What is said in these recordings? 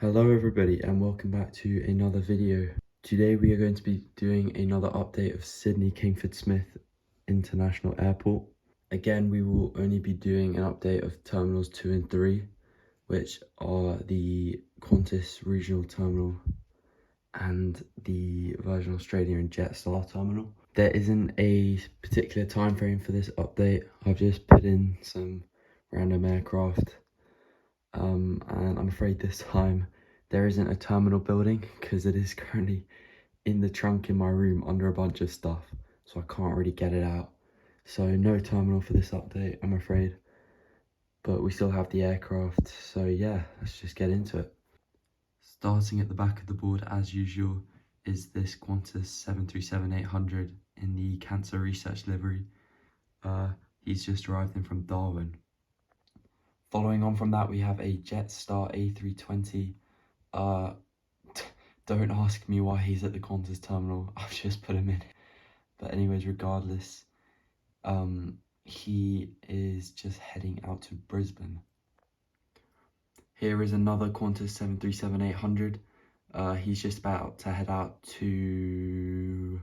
Hello everybody and welcome back to another video. Today we are going to be doing another update of Sydney Kingsford Smith International Airport. Again, we will only be doing an update of Terminals 2 and 3, which are the Qantas Regional Terminal and the Virgin Australia and Jetstar Terminal. There isn't a particular time frame for this update. I've just put in some random aircraft. And I'm afraid this time there isn't a terminal building because it is currently in the trunk in my room under a bunch of stuff, so I can't really get it out. So no terminal for this update, I'm afraid, but we still have the aircraft, so yeah, let's just get into it. Starting at the back of the board as usual is this Qantas 737-800 in the Cancer Research livery. He's just arrived in from Darwin. Following on from that, we have a Jetstar A320. Don't ask me why he's at the Qantas terminal. I've just put him in. But anyways, regardless, he is just heading out to Brisbane. Here is another Qantas 737-800. He's just about to head out to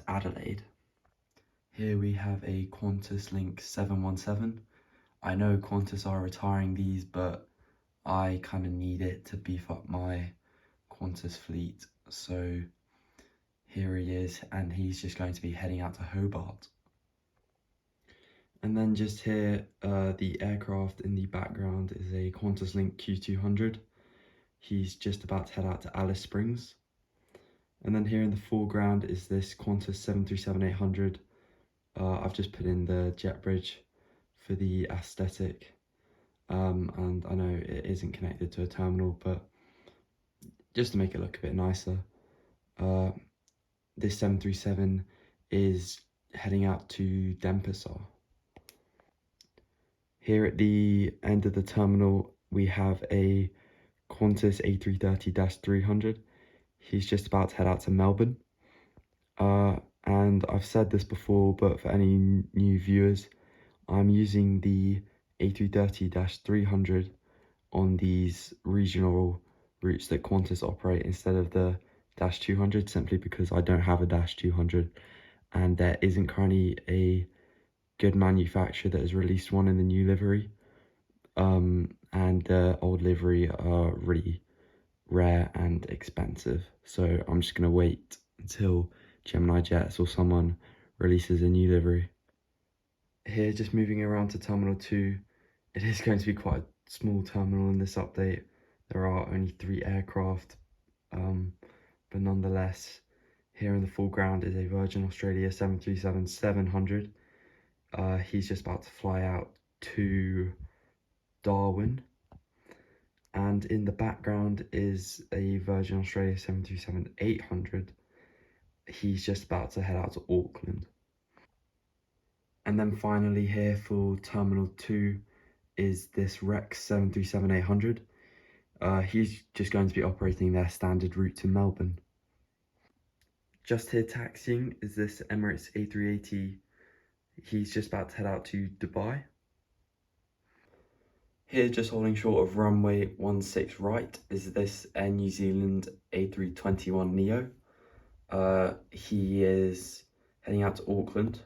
Adelaide. Here we have a Qantas Link 717. I know Qantas are retiring these, but I kind of need it to beef up my Qantas fleet. So here he is, and he's just going to be heading out to Hobart. And then just here, the aircraft in the background is a Qantas Link Q200. He's just about to head out to Alice Springs. And then here in the foreground is this Qantas 737-800. I've just put in the jet bridge for the aesthetic, and I know it isn't connected to a terminal, but just to make it look a bit nicer. This 737 is heading out to Denpasar. Here at the end of the terminal we have a Qantas A330-300. He's just about to head out to Melbourne. And I've said this before, but for any new viewers, I'm using the A330-300 on these regional routes that Qantas operate instead of the -200, simply because I don't have a -200 and there isn't currently a good manufacturer that has released one in the new livery. And the old livery are really rare and expensive, so I'm just going to wait until Geminijets or someone releases a new livery. Here, just moving around to Terminal 2, it is going to be quite a small terminal in this update. There are only 3 aircraft, but nonetheless, here in the foreground is a Virgin Australia 737-700. He's just about to fly out to Darwin. And in the background is a Virgin Australia 737-800. He's just about to head out to Auckland. And then finally here for Terminal 2 is this Rex 737-800. He's just going to be operating their standard route to Melbourne. Just here taxiing is this Emirates A380. He's just about to head out to Dubai. Here, just holding short of runway 16 right, is this Air New Zealand A321neo. He is heading out to Auckland.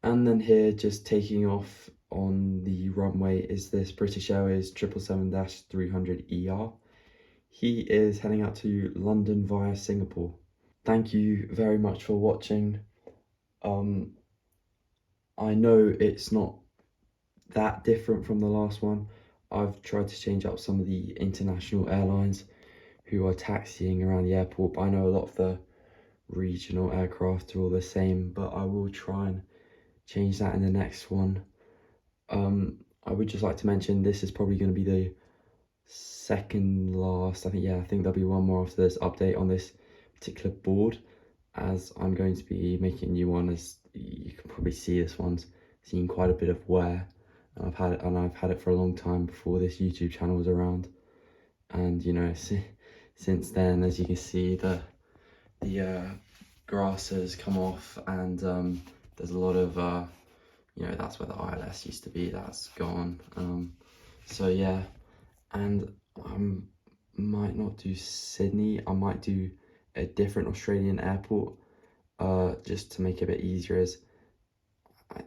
And then here, just taking off on the runway, is this British Airways 777-300ER. He is heading out to London via Singapore. Thank you very much for watching. I know it's not that different from the last one. I've tried to change up some of the international airlines who are taxiing around the airport, but I know a lot of the regional aircraft are all the same, but I will try and change that in the next one. I would just like to mention this is probably going to be the second last, I think there'll be one more after this update on this particular board, as I'm going to be making a new one. As you can probably see, this one's seen quite a bit of wear, and I've had it for a long time before this YouTube channel was around. And you know, since then, as you can see, the grass has come off, and there's a lot of you know, that's where the ILS used to be, that's gone. So yeah, and I might not do Sydney. I might do a different Australian airport, just to make it a bit easier, as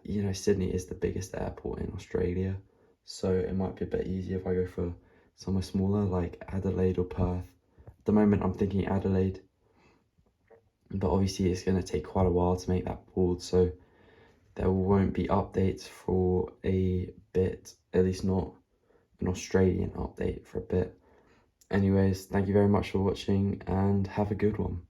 you know, Sydney is the biggest airport in Australia, so it might be a bit easier if I go for somewhere smaller like Adelaide or Perth. At the moment I'm thinking Adelaide, but obviously it's going to take quite a while to make that board, so there won't be updates for a bit, at least not an Australian update for a bit. Anyways, thank you very much for watching and have a good one.